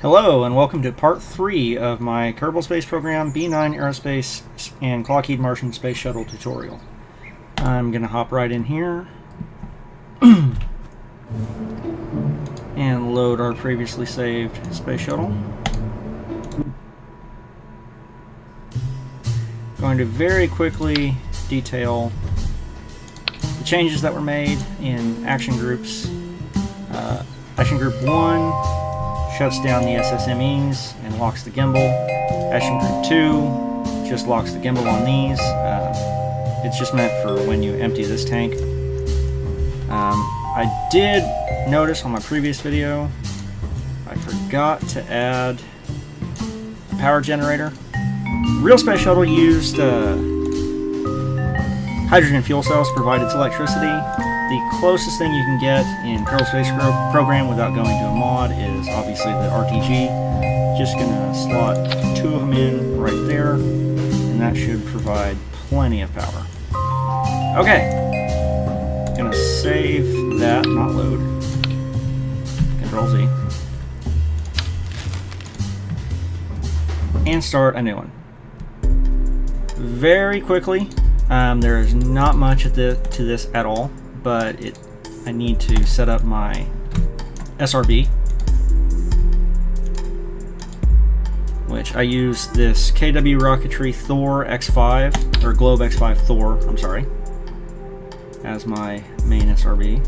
Hello and welcome to part 3 of my Kerbal Space Program B9 Aerospace and Lockheed Martin Space Shuttle tutorial. I'm going to hop right in here and load our previously saved Space Shuttle. Going to very quickly detail the changes that were made in Action Groups. Action Group 1 shuts down the SSMEs and locks the gimbal. Action Group 2 just locks the gimbal on these. It's just meant for when you empty this tank. I did notice on my previous video I forgot to add a power generator. Real Space Shuttle used hydrogen fuel cells to provide its electricity. The closest thing you can get in Kerbal Space Program without going to a mod is obviously the RTG. Just gonna slot 2 of them in right there, and that should provide plenty of power. Okay, gonna save that, not load. Control Z. And start a new one. Very quickly, there is not much to this at all, but I need to set up my SRB, which I use this KW Rocketry Thor X5, or Globe X5 Thor, I'm sorry, as my main SRB.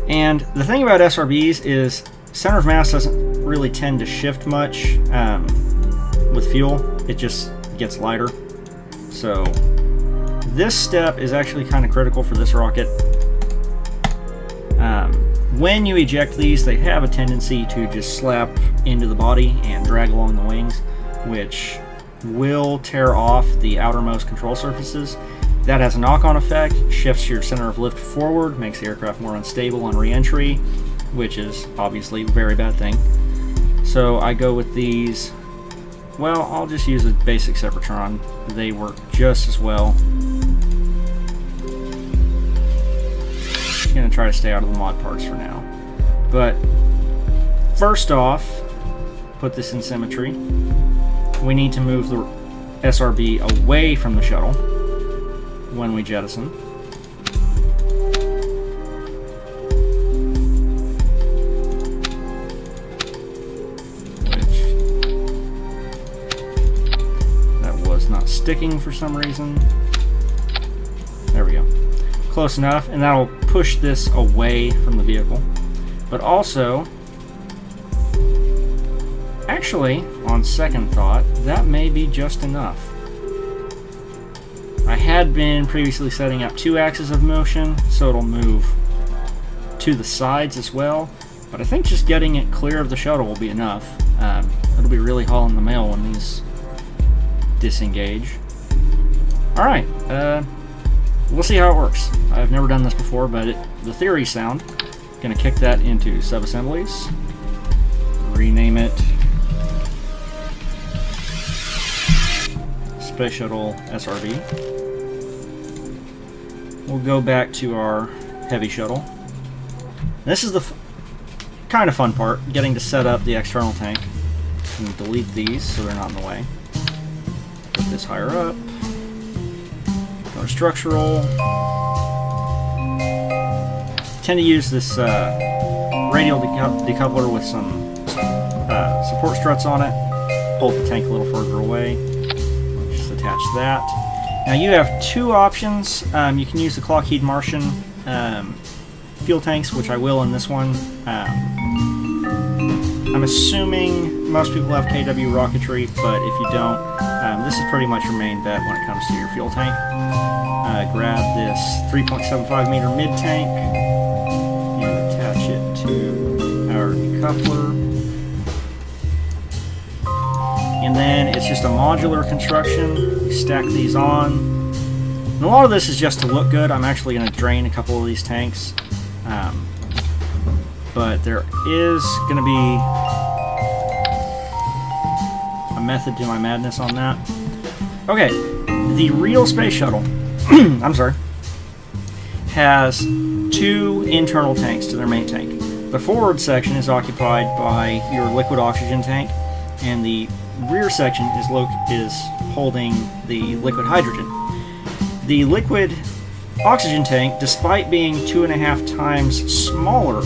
And the thing about SRBs is center of mass doesn't really tend to shift much with fuel. It just gets lighter. So this step is actually kind of critical for this rocket. When you eject these, they have a tendency to just slap into the body and drag along the wings, which will tear off the outermost control surfaces. That has a knock-on effect, shifts your center of lift forward, makes the aircraft more unstable on re-entry, which is obviously a very bad thing. So I go with these. Well, I'll just use a basic Sepratron. They work just as well. Gonna try to stay out of the mod parts for now. But first off, put this in symmetry. We need to move the SRB away from the shuttle when we jettison. Sticking for some reason. There we go. Close enough, and that'll push this away from the vehicle. But also, actually, on second thought, that may be just enough. I had been previously setting up 2 axes of motion, so it'll move to the sides as well. But I think just getting it clear of the shuttle will be enough. It'll be really hauling the mail when these disengage. Alright, we'll see how it works. I've never done this before, but the theory's sound. Gonna kick that into sub-assemblies. Rename it Space Shuttle SRB. We'll go back to our heavy shuttle. This is the kind of fun part, getting to set up the external tank. And delete these so they're not in the way. Put this higher up. Go to structural. Tend to use this radial decoupler with some support struts on it. Pull the tank a little further away. Just attach that. Now you have 2 options. You can use the Lockheed Martin fuel tanks, which I will in this one. I'm assuming most people have KW Rocketry, but if you don't, this is pretty much your main bet when it comes to your fuel tank. Grab this 3.75 meter mid-tank and attach it to our decoupler. And then it's just a modular construction. You stack these on. And a lot of this is just to look good. I'm actually going to drain a couple of these tanks. But there is going to be a method to my madness on that. Okay, the real Space Shuttle, I'm sorry, has 2 internal tanks to their main tank. The forward section is occupied by your liquid oxygen tank, and the rear section is holding the liquid hydrogen. The liquid oxygen tank, despite being 2.5 times smaller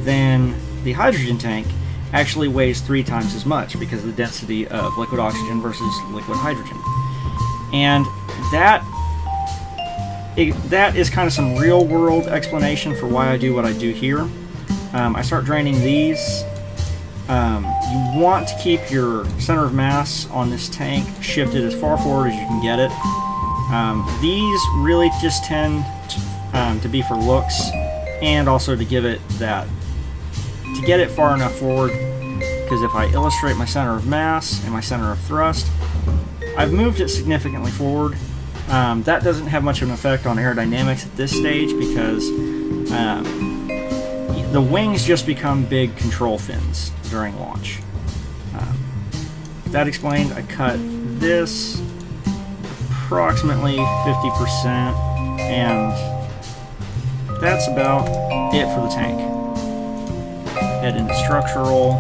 than the hydrogen tank, actually weighs 3 times as much because of the density of liquid oxygen versus liquid hydrogen. And that is kind of some real-world explanation for why I do what I do here. I start draining these. You want to keep your center of mass on this tank shifted as far forward as you can get it. These really just tend to be for looks, and also to give it that, to get it far enough forward, because if I illustrate my center of mass and my center of thrust, I've moved it significantly forward. That doesn't have much of an effect on aerodynamics at this stage because the wings just become big control fins during launch. That explained, I cut this approximately 50%, and that's about it for the tank. Head into structural,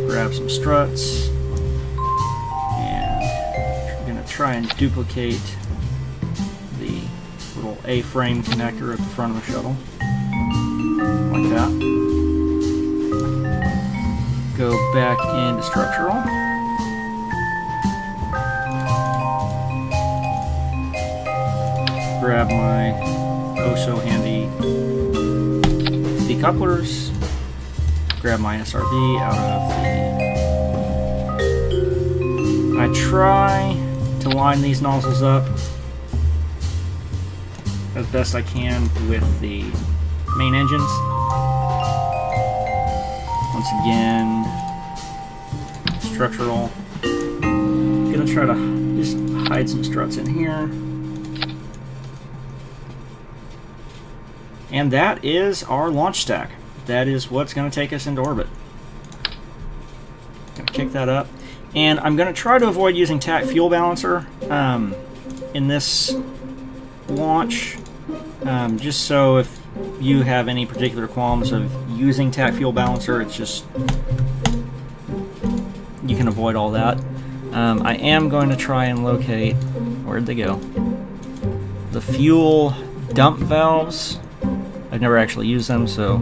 grab some struts, and I'm going to try and duplicate the little A-frame connector at the front of the shuttle, like that. Go back into structural. Grab my oh-so-handy decouplers. Grab my SRB out of the... I try to line these nozzles up as best I can with the main engines. Once again, structural. I'm gonna try to just hide some struts in here. And that is our launch stack. That is what's going to take us into orbit. Gonna kick that up. And I'm going to try to avoid using TAC fuel balancer in this launch, just so if you have any particular qualms of using TAC fuel balancer, it's just, you can avoid all that. I am going to try and locate, where'd they go? The fuel dump valves. I've never actually used them, so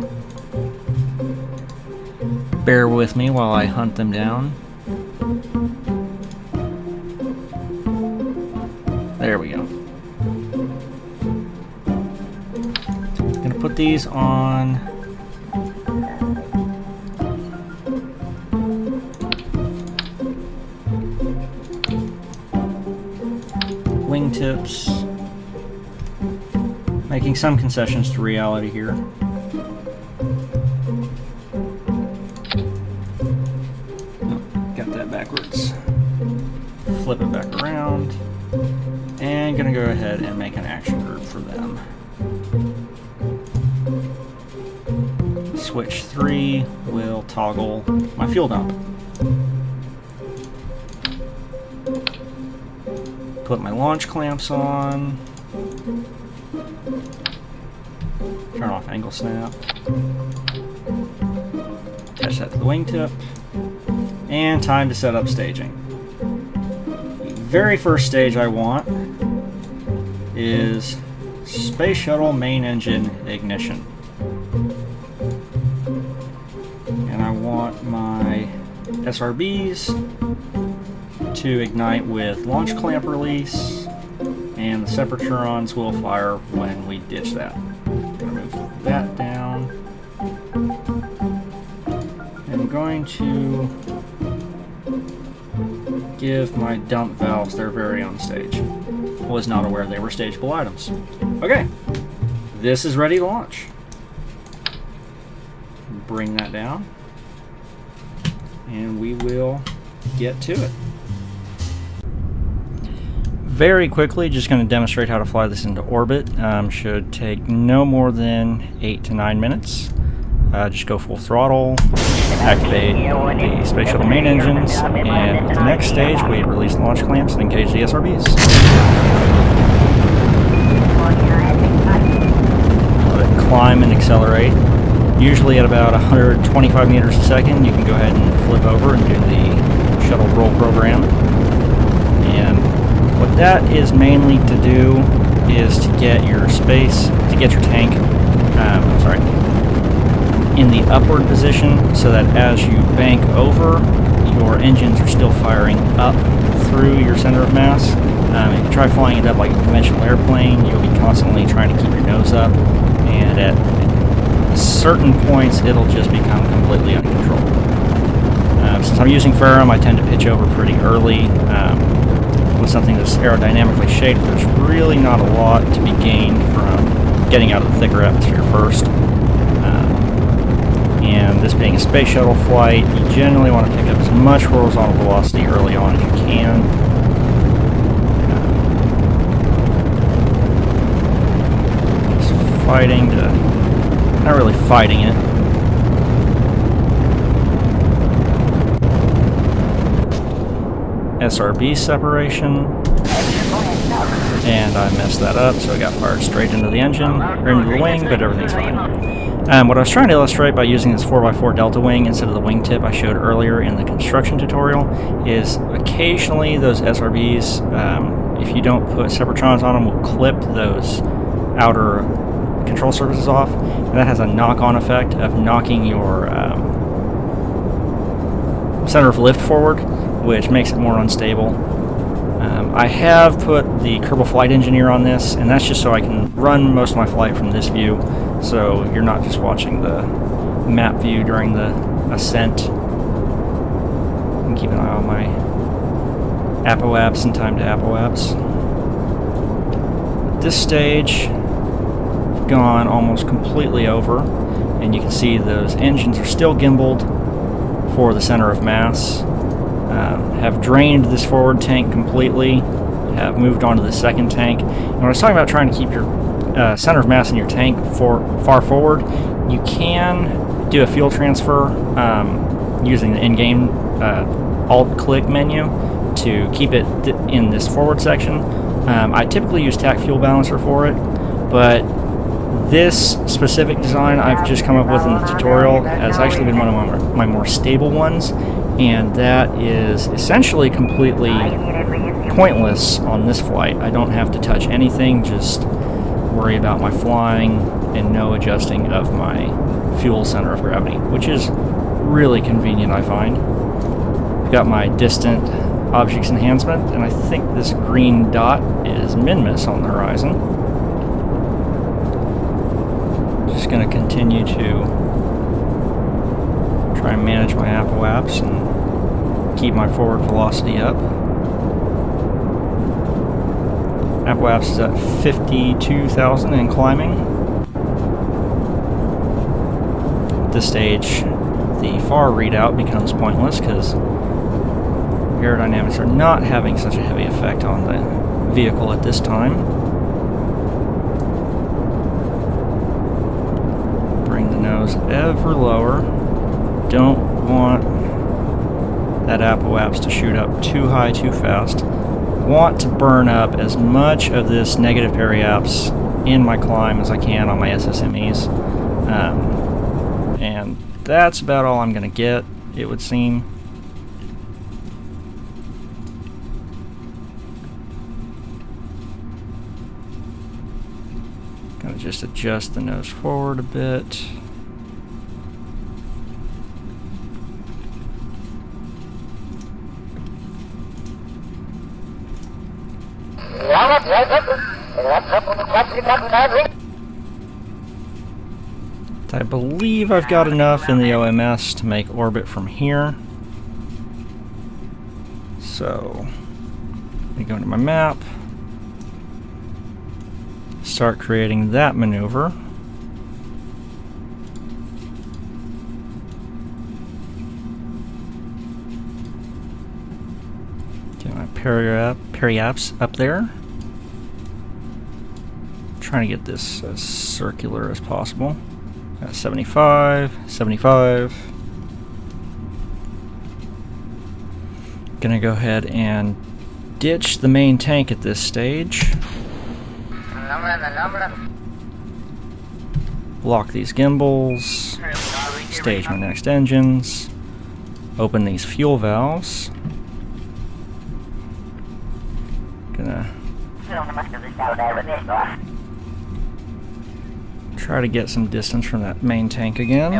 bear with me while I hunt them down. There we go. I'm gonna put these on wingtips. Making some concessions to reality here. Oh, got that backwards. Flip it back around. And gonna go ahead and make an action group for them. Switch 3 will toggle my fuel dump. Put my launch clamps on. Turn off angle snap. Attach that to the wingtip. And time to set up staging. The very first stage I want is Space Shuttle main engine ignition. And I want my SRBs to ignite with launch clamp release, and the separatrons will fire when we ditch that. Move that down. I'm going to give my dump valves their very own stage. Was not aware they were stageable items. Okay, this is ready to launch. Bring that down, and we will get to it. Very quickly, just going to demonstrate how to fly this into orbit. Should take no more than 8 to 9 minutes. Just go full throttle, activate the Space Shuttle main engines, and with the next stage, we release the launch clamps and engage the SRBs. Let it climb and accelerate. Usually at about 125 meters a second, you can go ahead and flip over and do the shuttle roll program. And what that is mainly to do is to get your tank, in the upward position so that as you bank over, your engines are still firing up through your center of mass. If you try flying it up like a conventional airplane, you'll be constantly trying to keep your nose up, and at certain points it'll just become completely uncontrollable. Since I'm using Ferrum, I tend to pitch over pretty early. With something that's aerodynamically shaped, there's really not a lot to be gained from getting out of the thicker atmosphere first. And this being a space shuttle flight, you generally want to pick up as much horizontal velocity early on as you can. Just fighting to... not really fighting it. SRB separation. And I messed that up, so I got fired straight into the engine, or into the wing, but everything's fine. What I was trying to illustrate by using this 4x4 delta wing instead of the wingtip I showed earlier in the construction tutorial is occasionally those SRBs, if you don't put separatrons on them, will clip those outer control surfaces off, and that has a knock-on effect of knocking your center of lift forward, which makes it more unstable. I have put the Kerbal Flight Engineer on this, and that's just so I can run most of my flight from this view, so you're not just watching the map view during the ascent. And keep an eye on my apoapse and time to apoapse. At this stage, I've gone almost completely over, and you can see those engines are still gimbaled for the center of mass. Have drained this forward tank completely, have moved on to the second tank. And when I was talking about trying to keep your center of mass in your tank far forward, you can do a fuel transfer using the in-game alt-click menu to keep it in this forward section. I typically use TAC Fuel Balancer for it, but this specific design I've just come up with in the tutorial has actually been one of my more stable ones, and that is essentially completely pointless on this flight. I don't have to touch anything, just worry about my flying and no adjusting of my fuel center of gravity, which is really convenient, I find. I've got my distant objects enhancement, and I think this green dot is Minmus on the horizon. Just going to continue to try and manage my apoapse and keep my forward velocity up. Apoapse is at 52,000 and climbing. At this stage, the far readout becomes pointless because aerodynamics are not having such a heavy effect on the vehicle at this time. Bring the nose ever lower. Don't want that apoapse to shoot up too high too fast. Want to burn up as much of this negative periapse in my climb as I can on my SSMEs. And that's about all I'm going to get, it would seem. Gonna just adjust the nose forward a bit. I believe I've got enough in the OMS to make orbit from here. So, let me go into my map, start creating that maneuver. Get my periapse up there. Trying to get this as circular as possible. 75, 75. Gonna go ahead and ditch the main tank at this stage. Lock these gimbals. Stage my next engines. Open these fuel valves. Gonna try to get some distance from that main tank again.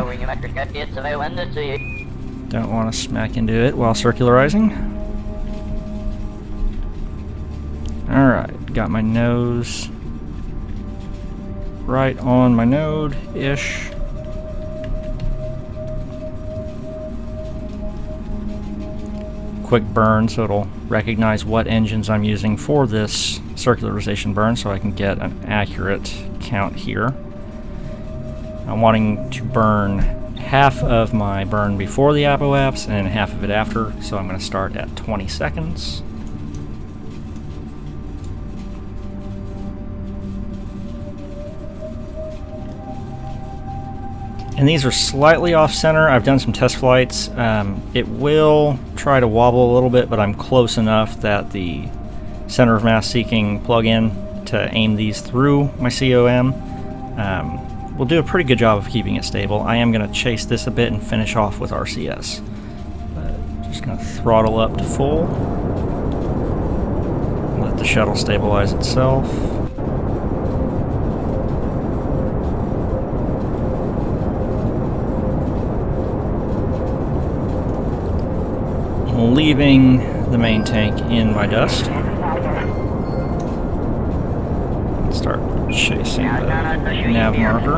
Don't want to smack into it while circularizing. Alright, got my nose right on my node-ish. Quick burn so it'll recognize what engines I'm using for this circularization burn so I can get an accurate count here. I'm wanting to burn half of my burn before the apoapse and half of it after, so I'm going to start at 20 seconds. And these are slightly off center. I've done some test flights. It will try to wobble a little bit, but I'm close enough that the center of mass seeking plug-in to aim these through my COM will do a pretty good job of keeping it stable. I am going to chase this a bit and finish off with RCS. Just going to throttle up to full. Let the shuttle stabilize itself. Leaving the main tank in my dust. Start chasing the nav marker.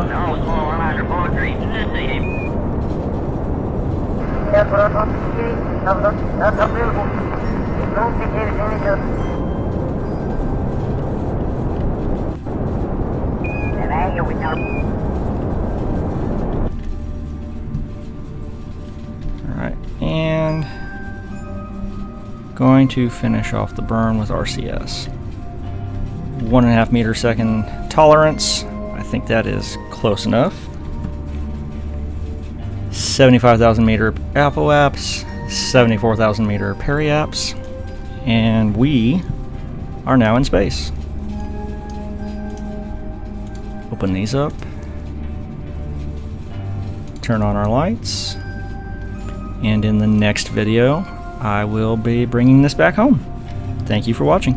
Alright, and going to finish off the burn with RCS. 1.5 meter second tolerance. I think that is close enough. 75,000 meter apoapse, 74,000 meter periapse, and we are now in space. Open these up. Turn on our lights. And in the next video, I will be bringing this back home. Thank you for watching.